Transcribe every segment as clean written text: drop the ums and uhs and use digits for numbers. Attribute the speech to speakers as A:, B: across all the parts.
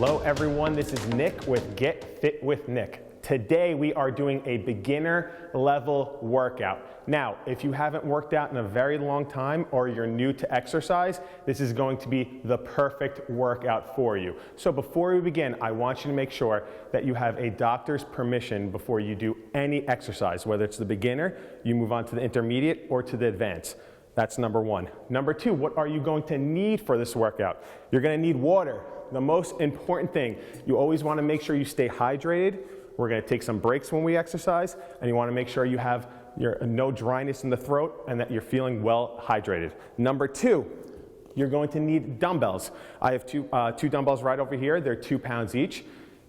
A: Hello everyone, this is Nick with Get Fit with Nick. Today we are doing a beginner level workout. Now, if you haven't worked out in a very long time or you're new to exercise, this is going to be the perfect workout for you. So before we begin, I want you to make sure that you have a doctor's permission before you do any exercise, whether it's the beginner, you move on to the intermediate, or to the advanced. That's number one. Number two, what are you going to need for this workout? You're going to need water. The most important thing, you always want to make sure you stay hydrated. We're going to take some breaks when we exercise, and you want to make sure you have no dryness in the throat and that you're feeling well hydrated. Number two, you're going to need dumbbells. I have two dumbbells right over here. They're 2 pounds each.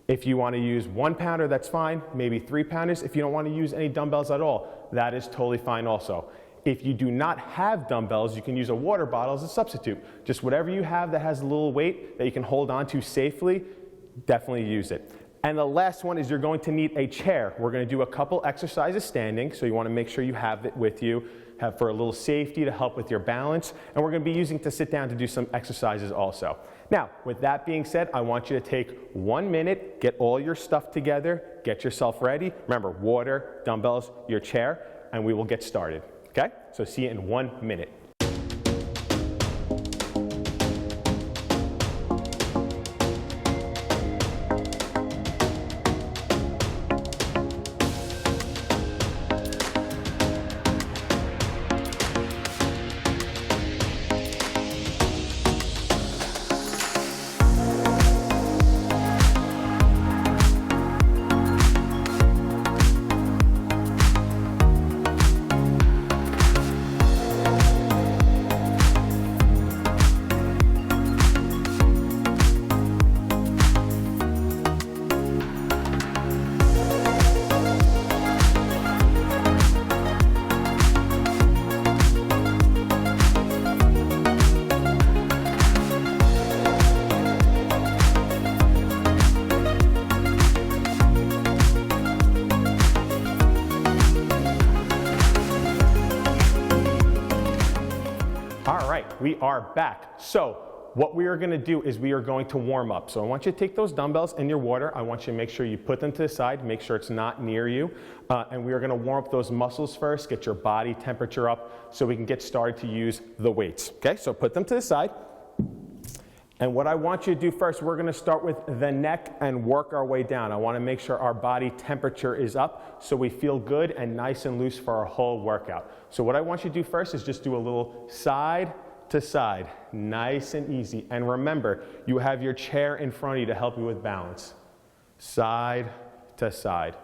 A: If you want to use 1 pounder, that's fine. Maybe 3 pounders. If you don't want to use any dumbbells at all, that is totally fine also. If you do not have dumbbells, you can use a water bottle as a substitute. Just whatever you have that has a little weight that you can hold on to safely, definitely use it. And the last one is you're going to need a chair. We're going to do a couple exercises standing, so you want to make sure you have it with you, have for a little safety to help with your balance, and we're going to be using to sit down to do some exercises also. Now, with that being said, I want you to take 1 minute, get all your stuff together, get yourself ready. Remember, water, dumbbells, your chair, and we will get started. Okay? So see you in 1 minute. All right, we are back. So what we are going to do is we are going to warm up. So I want you to take those dumbbells and your water. I want you to make sure you put them to the side, make sure it's not near you. And we are going to warm up those muscles first, get your body temperature up so we can get started to use the weights. Okay, so put them to the side. And what I want you to do first, we're going to start with the neck and work our way down. I want to make sure our body temperature is up so we feel good and nice and loose for our whole workout. So what I want you to do first is just do a little side to side, nice and easy. And remember, you have your chair in front of you to help you with balance. Side to side.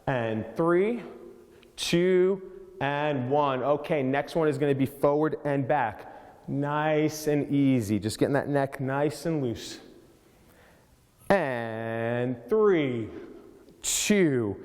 A: And 3, 2, and 1. Okay, next one is going to be forward and back. Nice and easy, just getting that neck nice and loose. And 3, 2,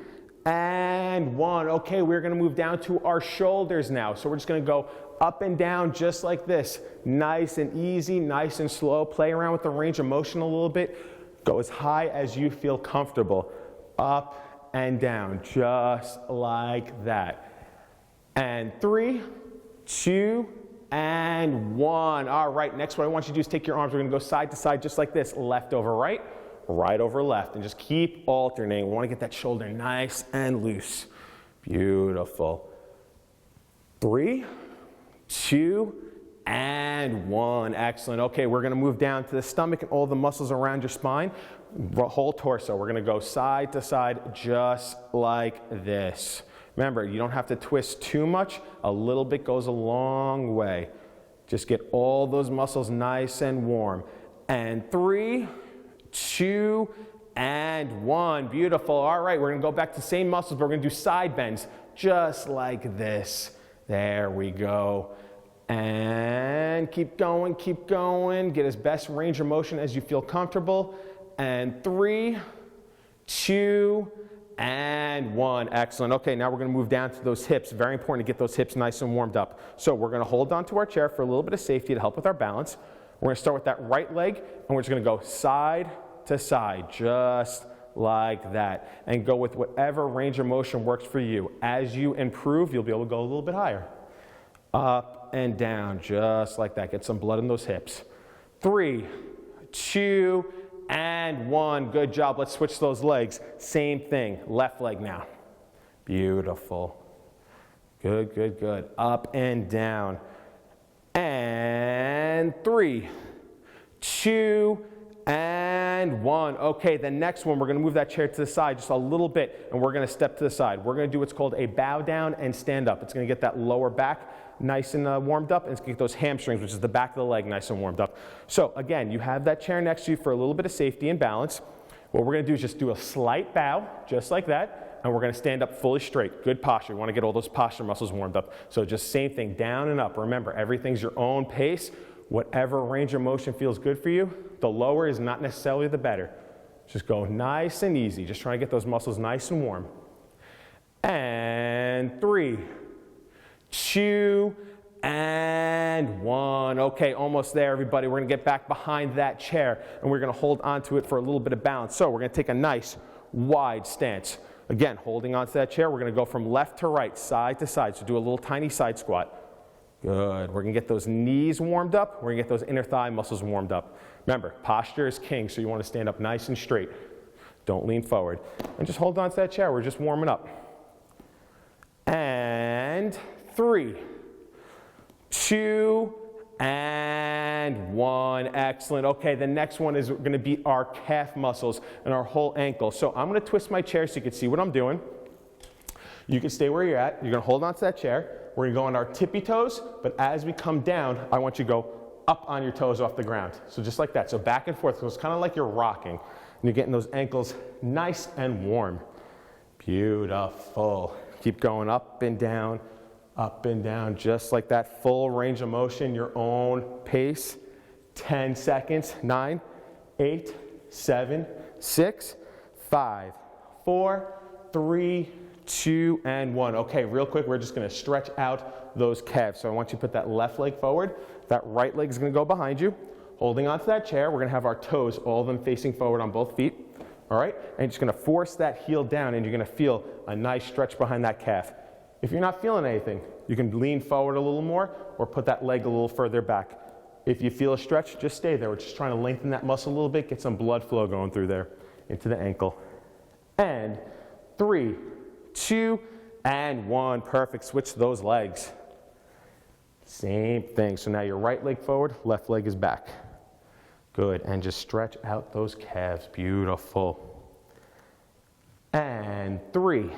A: and 1. Okay, we're going to move down to our shoulders now. So we're just going to go up and down just like this. Nice and easy, nice and slow. Play around with the range of motion a little bit. Go as high as you feel comfortable. Up and down, just like that. And 3, 2, and 1. All right, next what I want you to do is take your arms. We're going to go side to side just like this. Left over right, right over left. And just keep alternating. We want to get that shoulder nice and loose. Beautiful. 3, 2, and 1. Excellent. Okay, we're going to move down to the stomach and all the muscles around your spine. Whole torso. We're going to go side to side just like this. Remember, you don't have to twist too much. A little bit goes a long way. Just get all those muscles nice and warm. And 3, 2, and 1. Beautiful. All right, we're going to go back to the same muscles, but we're going to do side bends just like this. There we go. And keep going, keep going. Get as best range of motion as you feel comfortable. And 3, 2, and 1. Excellent. Okay, now we're going to move down to those hips. Very important to get those hips nice and warmed up. So we're going to hold on to our chair for a little bit of safety to help with our balance. We're going to start with that right leg, and we're just going to go side to side, just like that. And go with whatever range of motion works for you. As you improve, you'll be able to go a little bit higher. Up and down, just like that. Get some blood in those hips. 3, 2, and 1. Good job. Let's switch those legs. Same thing. Left leg now. Beautiful. Good, good, good. Up and down. And 3, 2, and 1. Okay, the next one, we're going to move that chair to the side just a little bit, and we're going to step to the side. We're going to do what's called a bow down and stand up. It's going to get that lower back nice and warmed up, and it's going to get those hamstrings, which is the back of the leg, nice and warmed up. So again, you have that chair next to you for a little bit of safety and balance. What we're going to do is just do a slight bow, just like that, and we're going to stand up fully straight. Good posture. You want to get all those posture muscles warmed up. So just same thing, down and up. Remember, everything's your own pace. Whatever range of motion feels good for you, the lower is not necessarily the better. Just go nice and easy. Just trying to get those muscles nice and warm. And 3, 2, and 1. Okay, almost there, everybody. We're going to get back behind that chair, and we're going to hold onto it for a little bit of balance. So we're going to take a nice wide stance. Again, holding onto that chair, we're going to go from left to right, side to side. So do a little tiny side squat. Good. We're going to get those knees warmed up. We're going to get those inner thigh muscles warmed up. Remember, posture is king, so you want to stand up nice and straight. Don't lean forward. And just hold on to that chair. We're just warming up. And 3, 2, and 1. Excellent. Okay, the next one is going to be our calf muscles and our whole ankle. So I'm going to twist my chair so you can see what I'm doing. You can stay where you're at. You're going to hold on to that chair. We're going to go on our tippy toes, but as we come down, I want you to go up on your toes off the ground. So just like that. So back and forth. So it's kind of like you're rocking. And you're getting those ankles nice and warm. Beautiful. Keep going up and down, just like that. Full range of motion, your own pace. 10 seconds. 9, 8, 7, 6, 5, 4, 3, 2, and 1. Okay, real quick, we're just going to stretch out those calves. So I want you to put that left leg forward. That right leg is going to go behind you. Holding onto that chair, we're going to have our toes, all of them facing forward on both feet. All right? And you're just going to force that heel down, and you're going to feel a nice stretch behind that calf. If you're not feeling anything, you can lean forward a little more or put that leg a little further back. If you feel a stretch, just stay there. We're just trying to lengthen that muscle a little bit, get some blood flow going through there into the ankle. And 3, 2, and 1. Perfect. Switch those legs. Same thing. So now your right leg forward, left leg is back. Good. And just stretch out those calves. Beautiful. And 3,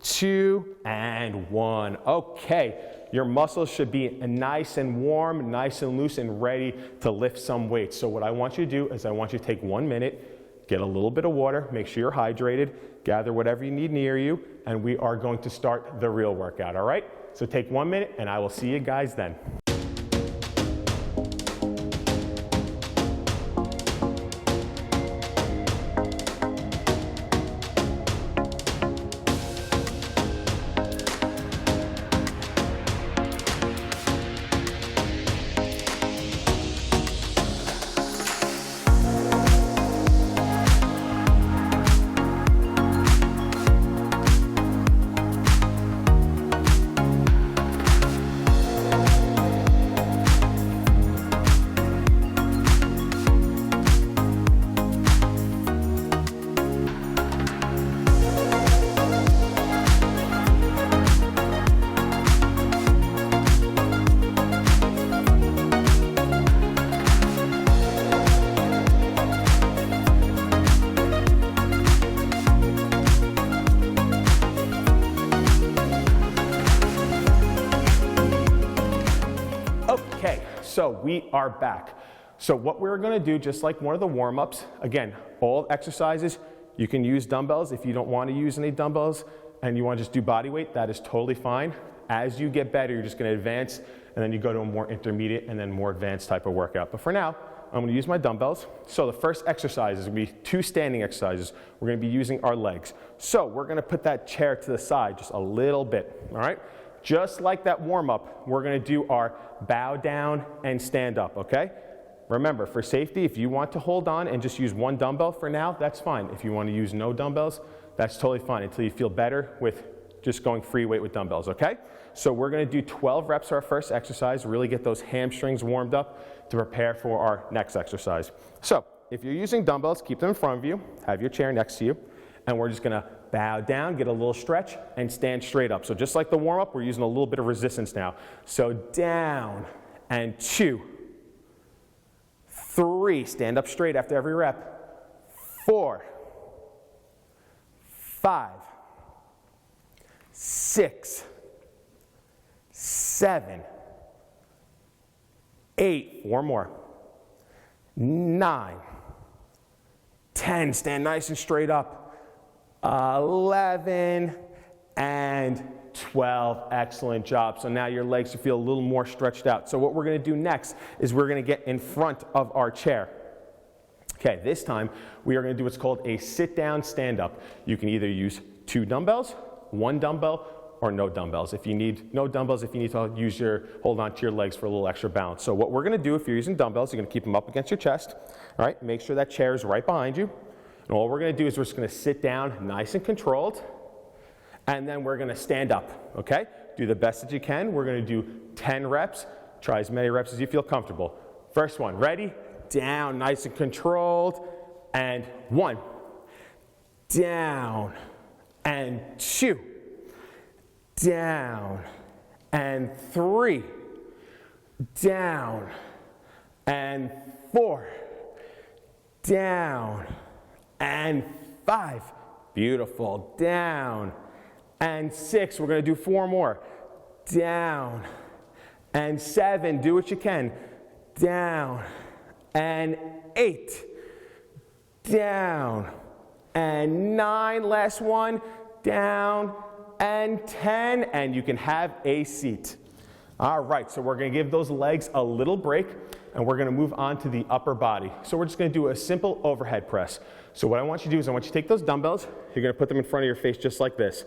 A: 2, and 1. Okay. Your muscles should be nice and warm, nice and loose, and ready to lift some weights. So what I want you to do is I want you to take 1 minute, get a little bit of water, make sure you're hydrated, gather whatever you need near you, and we are going to start the real workout, all right? So take 1 minute, and I will see you guys then. Okay, so we are back. So what we're going to do, just like one of the warm-ups, again, all exercises, you can use dumbbells. If you don't want to use any dumbbells and you want to just do body weight, that is totally fine. As you get better, you're just going to advance, and then you go to a more intermediate and then more advanced type of workout. But for now, I'm going to use my dumbbells. So the first exercise is going to be 2 standing exercises. We're going to be using our legs. So we're going to put that chair to the side just a little bit, all right? Just like that warm-up, we're going to do our bow down and stand up, okay? Remember, for safety, if you want to hold on and just use 1 dumbbell for now, that's fine. If you want to use no dumbbells, that's totally fine until you feel better with just going free weight with dumbbells, okay? So we're going to do 12 reps for our first exercise, really get those hamstrings warmed up to prepare for our next exercise. So if you're using dumbbells, keep them in front of you, have your chair next to you, and we're just gonna bow down, get a little stretch, and stand straight up. So just like the warm-up, we're using a little bit of resistance now. So down, and 2, 3, stand up straight after every rep, 4, 5, 6, 7, 8, 4 more, 9, 10, stand nice and straight up, 11, and 12, excellent job. So now your legs feel a little more stretched out. So what we're gonna do next is we're gonna get in front of our chair. Okay, this time we are gonna do what's called a sit down stand up. You can either use 2 dumbbells, 1 dumbbell, or no dumbbells. If you need no dumbbells, if you need to hold on to your legs for a little extra balance. So what we're gonna do if you're using dumbbells, you're gonna keep them up against your chest, all right? Make sure that chair is right behind you. And all we're gonna do is we're just gonna sit down nice and controlled, and then we're gonna stand up, okay? Do the best that you can. We're gonna do 10 reps. Try as many reps as you feel comfortable. First one, ready? Down, nice and controlled, and 1, down, and 2, down, and 3, down, and 4, down, and 5, beautiful, down, and 6, we're gonna do 4 more, down, and 7, do what you can, down, and 8, down, and 9, last one, down, and 10, and you can have a seat. All right, so we're gonna give those legs a little break, and we're gonna move on to the upper body. So we're just gonna do a simple overhead press. So what I want you to do is I want you to take those dumbbells, you're gonna put them in front of your face just like this.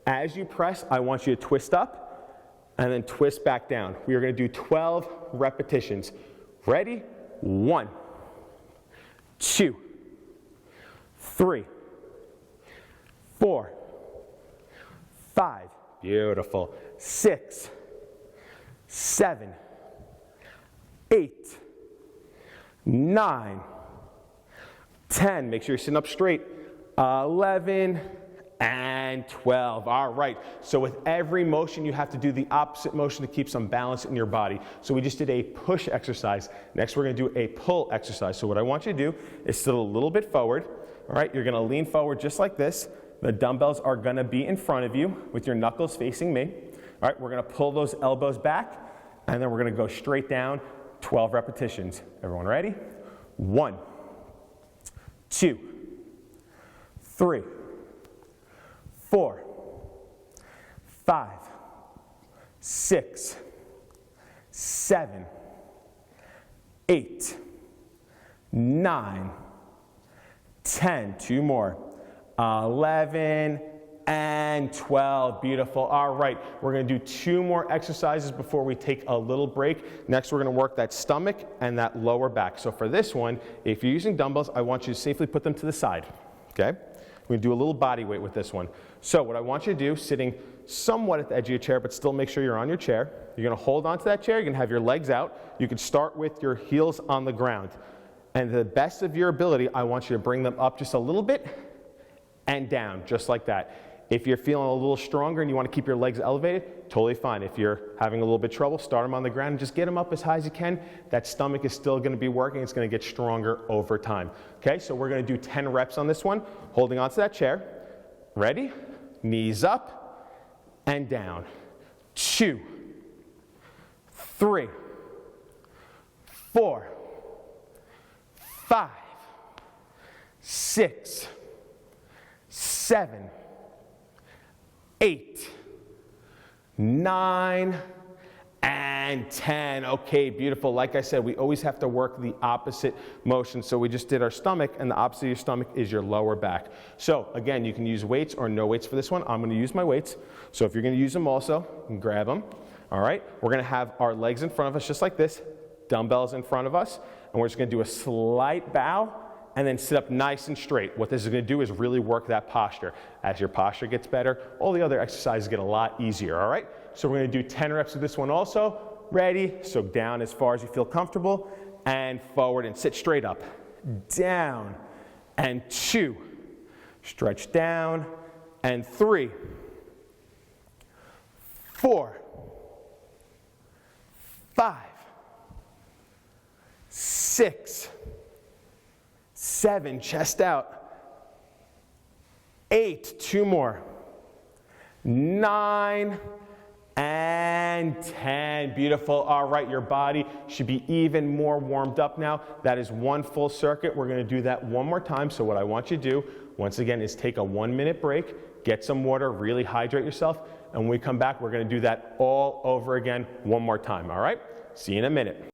A: As you press, I want you to twist up and then twist back down. We are gonna do 12 repetitions. Ready? 1, 2, 3, 4, 5, beautiful, 6, 7, 8, 9, 10, make sure you're sitting up straight, 11, and 12. All right, so with every motion you have to do the opposite motion to keep some balance in your body. So we just did a push exercise. Next we're gonna do a pull exercise. So what I want you to do is sit a little bit forward. All right, you're gonna lean forward just like this. The dumbbells are gonna be in front of you with your knuckles facing me. All right, we're gonna pull those elbows back, and then we're gonna go straight down, 12 repetitions. Everyone ready? 1, 2, 3, 4, 5, 6, 7, 8, 9, 10, 2 more, 11, and 12, beautiful. All right, we're gonna do 2 more exercises before we take a little break. Next, we're gonna work that stomach and that lower back. So for this one, if you're using dumbbells, I want you to safely put them to the side, okay? We're gonna do a little body weight with this one. So what I want you to do, sitting somewhat at the edge of your chair, but still make sure you're on your chair. You're gonna hold onto that chair, you're gonna have your legs out. You can start with your heels on the ground. And to the best of your ability, I want you to bring them up just a little bit and down, just like that. If you're feeling a little stronger and you want to keep your legs elevated, totally fine. If you're having a little bit of trouble, start them on the ground and just get them up as high as you can. That stomach is still going to be working. It's going to get stronger over time. Okay, so we're going to do 10 reps on this one, holding onto that chair. Ready? Knees up and down. 2, 3, 4, 5, 6, 7, 8, 9, and 10. Okay, beautiful. Like I said, we always have to work the opposite motion. So we just did our stomach, and the opposite of your stomach is your lower back. So again, you can use weights or no weights for this one. I'm going to use my weights. So if you're going to use them also, you can grab them. All right, we're going to have our legs in front of us just like this, dumbbells in front of us, and we're just going to do a slight bow and then sit up nice and straight. What this is going to do is really work that posture. As your posture gets better, all the other exercises get a lot easier, all right? So we're going to do 10 reps of this one also. Ready? So down as far as you feel comfortable, and forward and sit straight up. down, and 2. Stretch down, and 3, 4, 5, 6, 7, chest out, 8, 2 more, 9, and 10. Beautiful. All right, your body should be even more warmed up now. That is 1 full circuit. We're going to do that one more time. So what I want you to do, once again, is take a 1-minute break, get some water, really hydrate yourself, and when we come back, we're going to do that all over again one more time. All right? See you in a minute.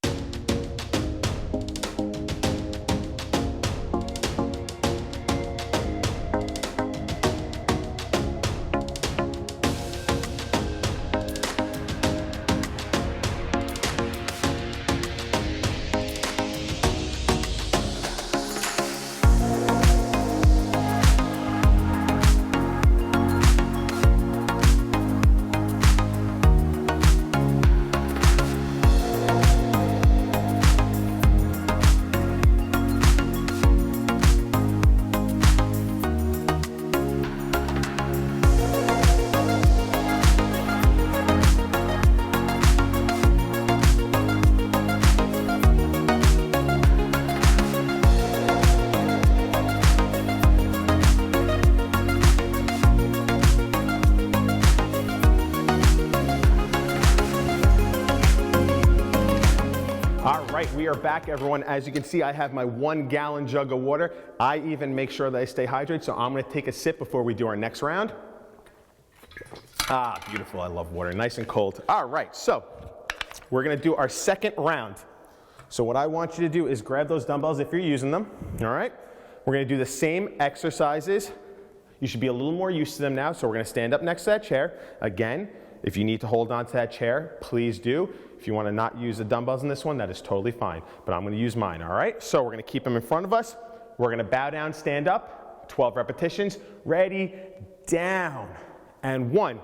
A: We are back, everyone. As you can see, I have my 1-gallon jug of water. I even make sure that I stay hydrated, so I'm going to take a sip before we do our next round. Ah, beautiful. I love water. Nice and cold. All right, so we're going to do our second round. So what I want you to do is grab those dumbbells if you're using them. All right? We're going to do the same exercises. You should be a little more used to them now, so we're going to stand up next to that chair. Again, if you need to hold on to that chair, please do. If you want to not use the dumbbells in this one, that is totally fine. But I'm going to use mine, all right? So we're going to keep them in front of us. We're going to bow down, stand up, 12 repetitions. Ready, down. And 1,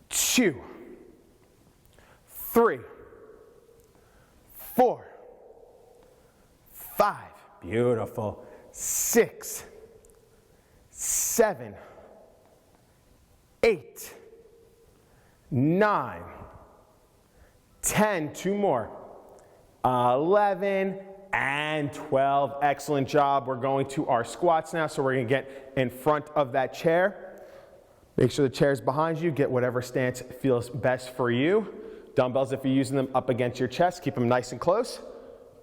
A: 2, 3, 4, 5. Beautiful. 6, 7, 8, 9, 10, 2 more, 11, and 12. Excellent job. We're going to our squats now, so we're going to get in front of that chair. Make sure the chair is behind you. Get whatever stance feels best for you. Dumbbells, if you're using them, up against your chest. Keep them nice and close.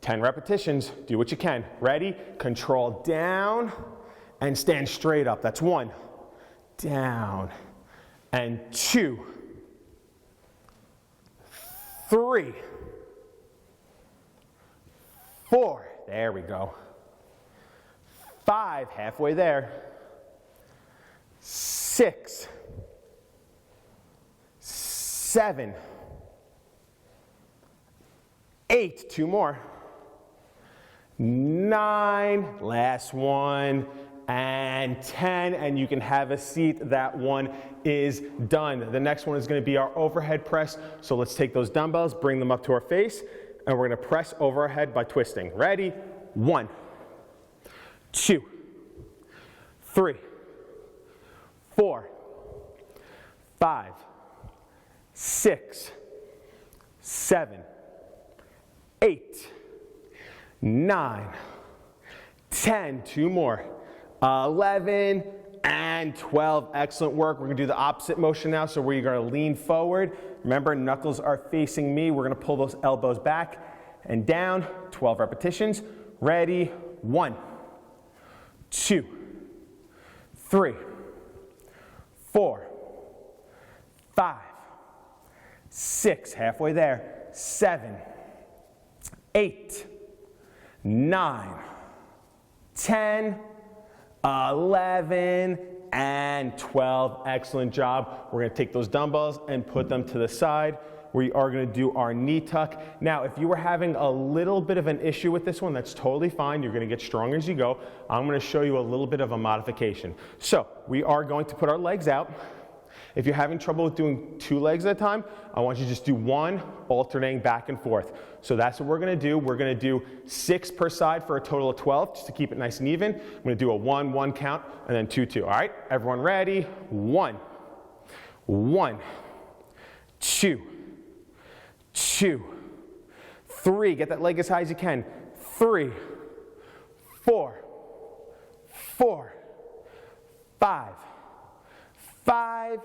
A: 10 repetitions. Do what you can. Ready? Control down and stand straight up. That's 1, down, and 2, 3, 4, there we go. 5, halfway there. 6, 7, 8, 2 more. 9, last one, and 10, and you can have a seat. That one is done. The next one is going to be our overhead press. So let's take those dumbbells, bring them up to our face, and we're going to press over our head by twisting. Ready? 1, 2, 3, 4, 5, 6, 7, 8, 9, 10, 2 more, 11, and 12. Excellent work. We're going to do the opposite motion now. So we're going to lean forward. Remember, knuckles are facing me. We're going to pull those elbows back and down. 12 repetitions. Ready? 1, 2, 3, 4, 5, 6, halfway there, 7, 8, 9, 10, 11, and 12. Excellent job. We're going to take those dumbbells and put them to the side. We are going to do our knee tuck. Now, if you were having a little bit of an issue with this one, that's totally fine. You're going to get stronger as you go. I'm going to show you a little bit of a modification. So we are going to put our legs out. If you're having trouble with doing 2 legs at a time, I want you to just do 1, alternating back and forth. So that's what we're gonna do. We're gonna do 6 per side for a total of 12, just to keep it nice and even. I'm gonna do a 1, 1 count, and then 2, 2. All right, everyone ready? 1, 1, 2, 2, 3. Get that leg as high as you can. 3, 4, 4, 5, 5,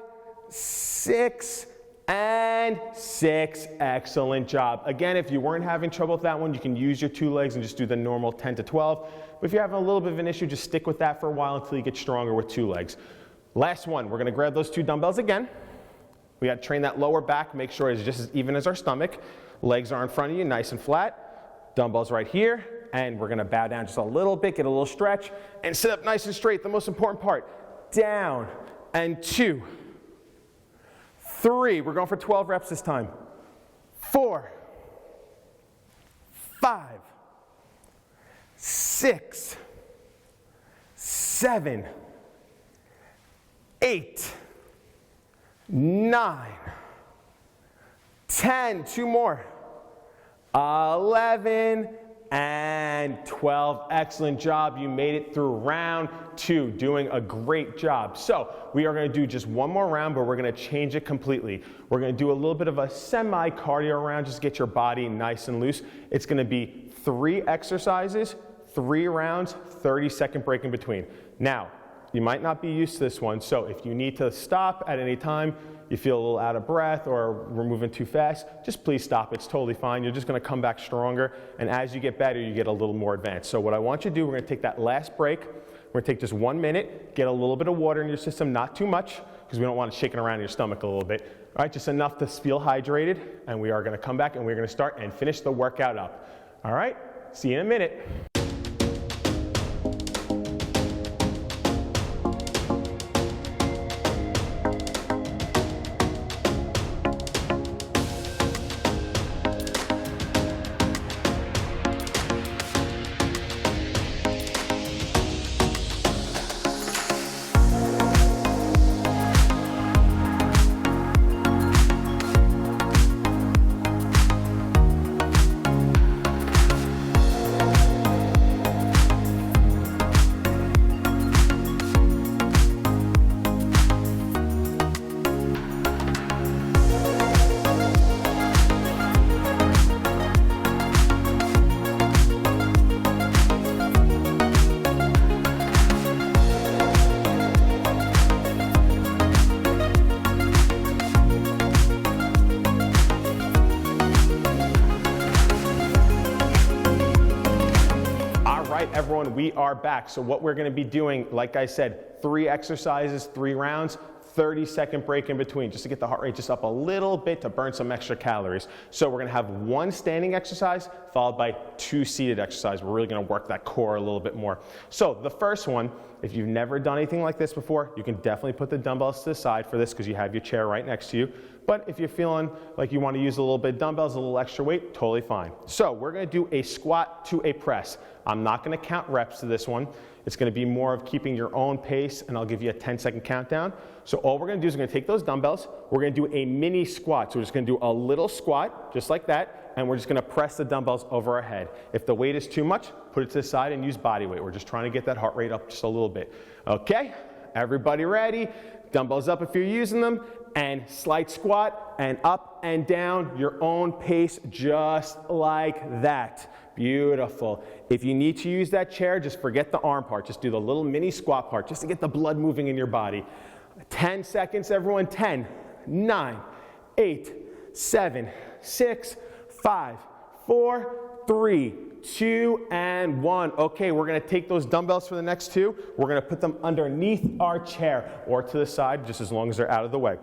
A: 6, and 6. Excellent job. Again, if you weren't having trouble with that one, you can use your 2 legs and just do the normal 10 to 12. But if you're having a little bit of an issue, just stick with that for a while until you get stronger with 2 legs. Last one, we're gonna grab those 2 dumbbells again. We gotta train that lower back, make sure it's just as even as our stomach. Legs are in front of you, nice and flat. Dumbbells right here, and we're gonna bow down just a little bit, get a little stretch, and sit up nice and straight. The most important part, down, and 2, 3, we're going for 12 reps this time. 4, 5, 6, 7, 8, 9, 10, 2 more, 11, and 12. Excellent job. You made it through round 2, doing a great job. So we are going to do just one more round, but we're going to change it completely. We're going to do a little bit of a semi-cardio round, just to get your body nice and loose. It's going to be 3 exercises, 3 rounds, 30-second break in between. Now, you might not be used to this one, so if you need to stop at any time, you feel a little out of breath or we're moving too fast, just please stop. It's totally fine. You're just gonna come back stronger, and as you get better, you get a little more advanced. So what I want you to do, we're gonna take that last break. We're gonna take just 1 minute, get a little bit of water in your system, not too much, because we don't want it shaking around in your stomach a little bit. All right, just enough to feel hydrated, and we are gonna come back and we're gonna start and finish the workout up. All right, see you in a minute. Everyone, we are back. So what we're going to be doing, like I said, 3 exercises, 3 rounds, 30-second break in between, just to get the heart rate just up a little bit to burn some extra calories. So we're going to have 1 standing exercise followed by 2 seated exercises. We're really going to work that core a little bit more. So the first one, if you've never done anything like this before, you can definitely put the dumbbells to the side for this because you have your chair right next to you. But if you're feeling like you want to use a little bit of dumbbells, a little extra weight, totally fine. So we're going to do a squat to a press. I'm not going to count reps to this one. It's going to be more of keeping your own pace, and I'll give you a 10-second countdown. So all we're going to do is we're going to take those dumbbells. We're going to do a mini squat. So we're just going to do a little squat, just like that, and we're just going to press the dumbbells over our head. If the weight is too much, put it to the side and use body weight. We're just trying to get that heart rate up just a little bit. Okay, everybody ready? Dumbbells up if you're using them, and slight squat, and up and down, your own pace, just like that. Beautiful. If you need to use that chair, just forget the arm part. Just do the little mini squat part, just to get the blood moving in your body. 10 seconds, everyone. 10, 9, 8, 7, 6, 5, 4, 3, 2, and 1. Okay, we're going to take those dumbbells for the next 2. We're going to put them underneath our chair or to the side, just as long as they're out of the way.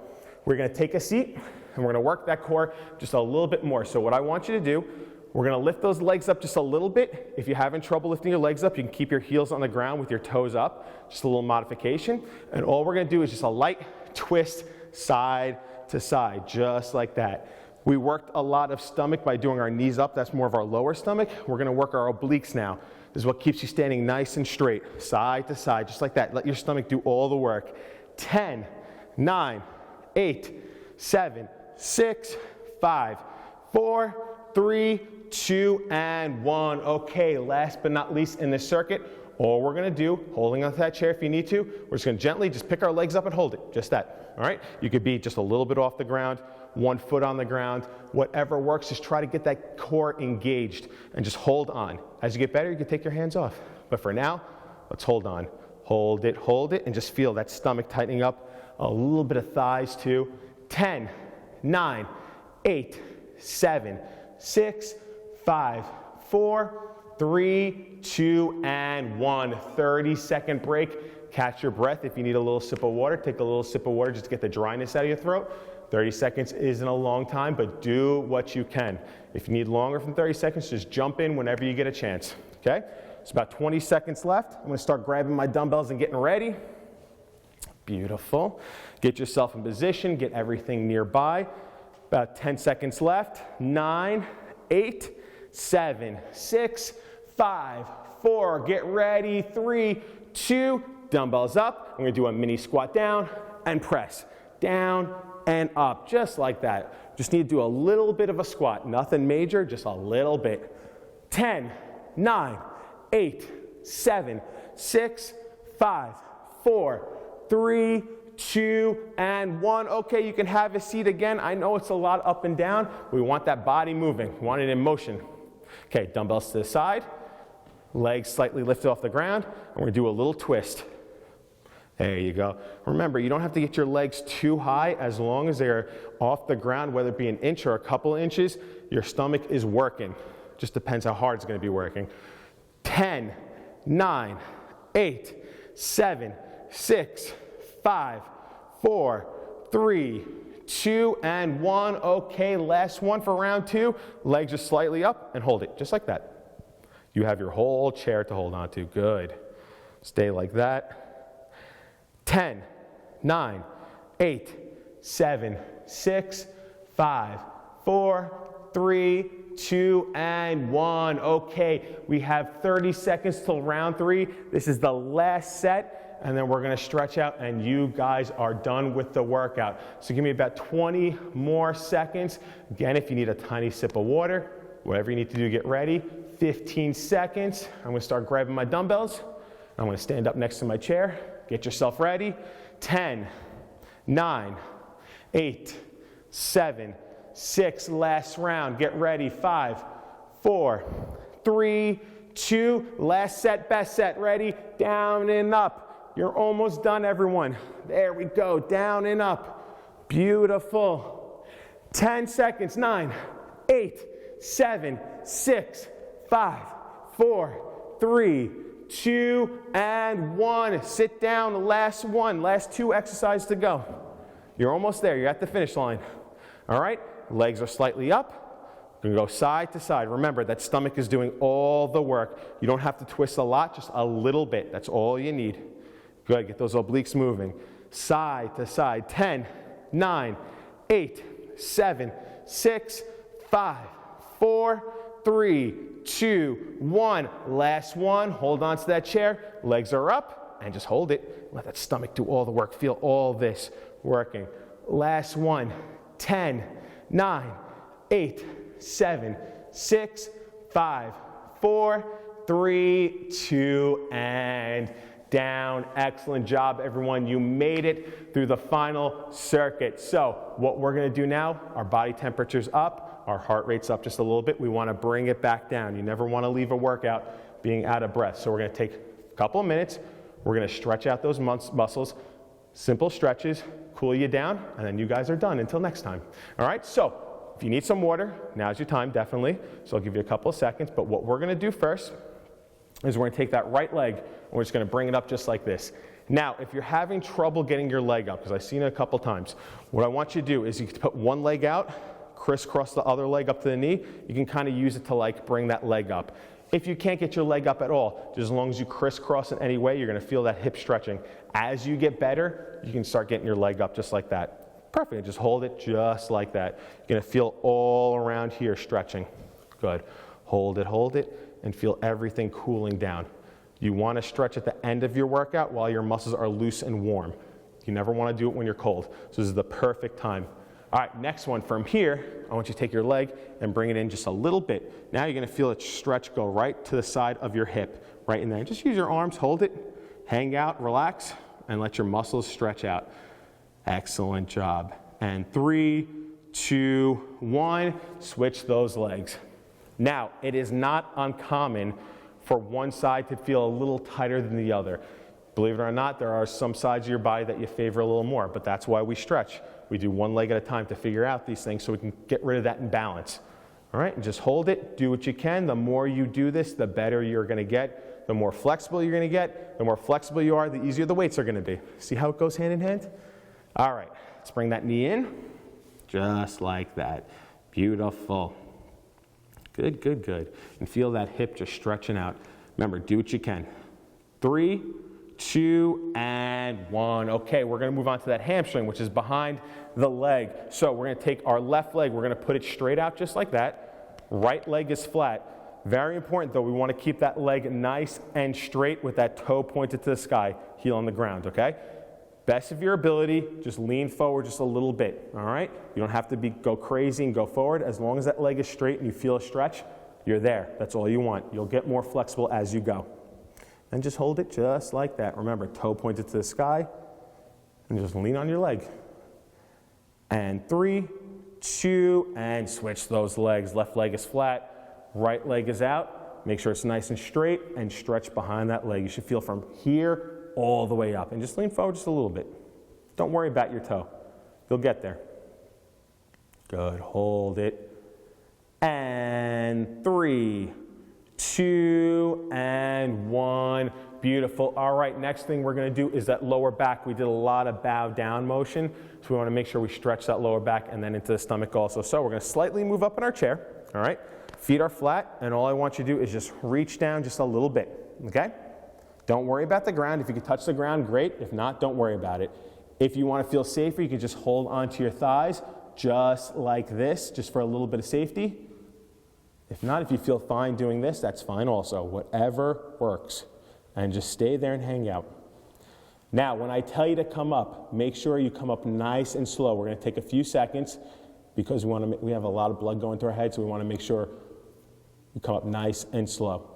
A: We're going to take a seat, and we're going to work that core just a little bit more. So what I want you to do, we're going to lift those legs up just a little bit. If you're having trouble lifting your legs up, you can keep your heels on the ground with your toes up. Just a little modification. And all we're going to do is just a light twist side to side, just like that. We worked a lot of stomach by doing our knees up. That's more of our lower stomach. We're going to work our obliques now. This is what keeps you standing nice and straight, side to side, just like that. Let your stomach do all the work. 10, 9, 8, 7, 6, 5, 4, 3, 2, and 1. Okay, last but not least in this circuit, all we're gonna do, holding onto that chair if you need to, we're just gonna gently just pick our legs up and hold it, just that, all right? You could be just a little bit off the ground, 1 foot on the ground, whatever works, just try to get that core engaged and just hold on. As you get better, you can take your hands off. But for now, let's hold on. Hold it, and just feel that stomach tightening up, a little bit of thighs too. 10, 9, 8, 7, 6, 5, 4, 3, 2, and 1. 30-second break. Catch your breath. If you need a little sip of water, take a little sip of water just to get the dryness out of your throat. 30 seconds isn't a long time, but do what you can. If you need longer than 30 seconds, just jump in whenever you get a chance, okay? It's about 20 seconds left. I'm gonna start grabbing my dumbbells and getting ready. Beautiful. Get yourself in position, get everything nearby. About 10 seconds left. 9, 8, 7, 6, 5, 4, get ready, 3, 2, dumbbells up. I'm gonna do a mini squat down and press. Down and up, just like that. Just need to do a little bit of a squat, nothing major, just a little bit. 10, 9, 8, 7, 6, 5, 4, 3, 2, and 1. Okay, you can have a seat again. I know it's a lot up and down. We want that body moving, we want it in motion. Okay, dumbbells to the side, legs slightly lifted off the ground, and we're gonna do a little twist. There you go. Remember, you don't have to get your legs too high as long as they're off the ground, whether it be an inch or a couple inches, your stomach is working. Just depends how hard it's gonna be working. 10, 9, 8, 7, 6, 5, 4, 3, 2, and 1. Okay, last one for round 2. Legs just slightly up and hold it, just like that. You have your whole chair to hold on to. Good. Stay like that. 10, 9, 8, 7, 6, 5, 4, 3, 2, and 1. Okay, we have 30 seconds till round 3. This is the last set, and then we're gonna stretch out, and you guys are done with the workout. So give me about 20 more seconds. Again, if you need a tiny sip of water, whatever you need to do, get ready. 15 seconds. I'm gonna start grabbing my dumbbells. I'm gonna stand up next to my chair. Get yourself ready. 10, 9, 8, 7, 6, last round. Get ready. 5, 4, 3, 2, last set, best set. Ready? Down and up. You're almost done, everyone. There we go. Down and up. Beautiful. 10 seconds. 9, 8, 7, 6, 5, 4, 3, 2, and 1. Sit down, last one, last 2 exercises to go. You're almost there, you're at the finish line. All right, legs are slightly up. You're gonna go side to side. Remember, that stomach is doing all the work. You don't have to twist a lot, just a little bit. That's all you need. Good, get those obliques moving. Side to side. 10, 9, 8, 7, 6, 5, 4, 3, 2, 1. Last one. Hold on to that chair. Legs are up and just hold it. Let that stomach do all the work. Feel all this working. Last one. 10, 9, 8, 7, 6, 5, 4, 3, 2, and down. Excellent job, everyone. You made it through the final circuit. So what we're going to do now, our body temperature's up. Our heart rate's up just a little bit. We want to bring it back down. You never want to leave a workout being out of breath. So we're going to take a couple of minutes. We're going to stretch out those muscles. Simple stretches, cool you down, and then you guys are done until next time. All right, so if you need some water, now's your time, definitely. So I'll give you a couple of seconds. But what we're going to do first is we're going to take that right leg, and we're just going to bring it up just like this. Now, if you're having trouble getting your leg up, because I've seen it a couple times, what I want you to do is you can put one leg out, crisscross the other leg up to the knee. You can kind of use it to like bring that leg up. If you can't get your leg up at all, just as long as you crisscross in any way, you're going to feel that hip stretching. As you get better, you can start getting your leg up just like that. Perfect. Just hold it just like that. You're going to feel all around here stretching. Good. Hold it, and feel everything cooling down. You want to stretch at the end of your workout while your muscles are loose and warm. You never want to do it when you're cold. So this is the perfect time. All right, next one. From here, I want you to take your leg and bring it in just a little bit. Now you're going to feel it stretch, go right to the side of your hip, right in there. Just use your arms, hold it, hang out, relax, and let your muscles stretch out. Excellent job. And 3, 2, 1, switch those legs. Now, it is not uncommon for one side to feel a little tighter than the other. Believe it or not, there are some sides of your body that you favor a little more, but that's why we stretch. We do one leg at a time to figure out these things so we can get rid of that imbalance. All right, and just hold it, do what you can. The more you do this, the better you're going to get. The more flexible you're going to get. The more flexible you are, the easier the weights are going to be. See how it goes hand in hand? All right, let's bring that knee in, just like that. Beautiful. Good, good, good. And feel that hip just stretching out. Remember, do what you can. 3, 2, and 1. Okay, we're going to move on to that hamstring, which is behind the leg. So we're going to take our left leg, we're going to put it straight out just like that. Right leg is flat. Very important though, we want to keep that leg nice and straight with that toe pointed to the sky, heel on the ground, okay? Best of your ability, just lean forward just a little bit, all right? You don't have to go crazy and go forward. As long as that leg is straight and you feel a stretch, you're there. That's all you want. You'll get more flexible as you go. And just hold it just like that. Remember, toe pointed to the sky, and just lean on your leg. And 3, 2, and switch those legs. Left leg is flat, right leg is out. Make sure it's nice and straight, and stretch behind that leg. You should feel from here all the way up. And just lean forward just a little bit. Don't worry about your toe. You'll get there. Good, hold it. And 3, 2, and 1. Beautiful. All right, next thing we're going to do is that lower back. We did a lot of bow down motion, so we want to make sure we stretch that lower back and then into the stomach also. So we're going to slightly move up in our chair, all right? Feet are flat, and all I want you to do is just reach down just a little bit, okay? Don't worry about the ground. If you can touch the ground, great. If not, don't worry about it. If you want to feel safer, you can just hold onto your thighs just like this, just for a little bit of safety. If not, if you feel fine doing this, that's fine also. Whatever works. And just stay there and hang out. Now, when I tell you to come up, make sure you come up nice and slow. We're going to take a few seconds because we have a lot of blood going to our head, so we want to make sure you come up nice and slow.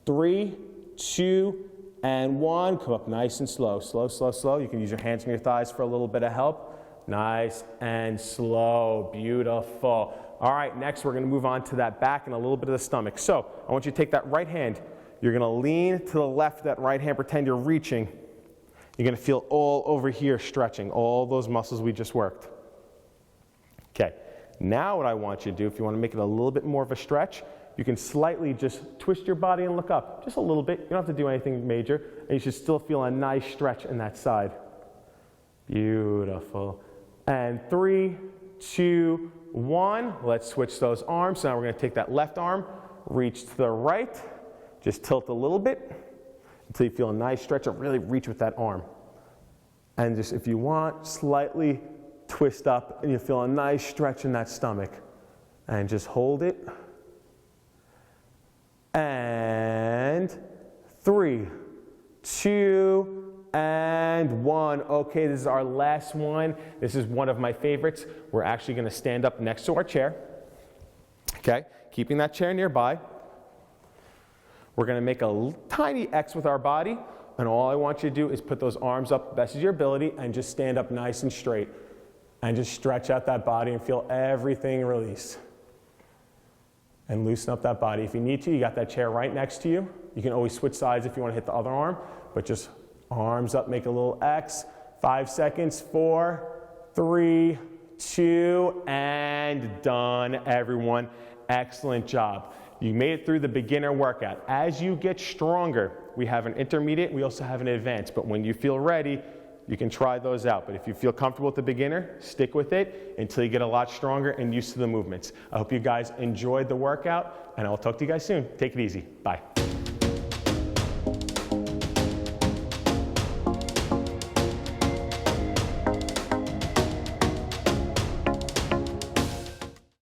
A: 3, 2, and 1. Come up nice and slow. Slow, slow, slow. You can use your hands on your thighs for a little bit of help. Nice and slow. Beautiful. All right, next we're going to move on to that back and a little bit of the stomach. So I want you to take that right hand. You're going to lean to the left of that right hand. Pretend you're reaching. You're going to feel all over here stretching, all those muscles we just worked. Okay, now what I want you to do, if you want to make it a little bit more of a stretch, you can slightly just twist your body and look up, just a little bit. You don't have to do anything major, and you should still feel a nice stretch in that side. Beautiful. And 3, 2, 1. Let's switch those arms. So now we're going to take that left arm, reach to the right, just tilt a little bit until you feel a nice stretch, or really reach with that arm. And just, if you want, slightly twist up, and you feel a nice stretch in that stomach. And just hold it. And 3, 2, and 1. Okay, this is our last one. This is one of my favorites. We're actually going to stand up next to our chair. Okay, keeping that chair nearby. We're going to make a tiny X with our body, and all I want you to do is put those arms up best as your ability and just stand up nice and straight. And just stretch out that body and feel everything release. And loosen up that body. If you need to, you got that chair right next to you. You can always switch sides if you want to hit the other arm, but just arms up, make a little X. 5 seconds, 4, 3, 2, and done, everyone. Excellent job. You made it through the beginner workout. As you get stronger, we have an intermediate, we also have an advanced, but when you feel ready, you can try those out. But if you feel comfortable with the beginner, stick with it until you get a lot stronger and used to the movements. I hope you guys enjoyed the workout, and I'll talk to you guys soon. Take it easy. Bye.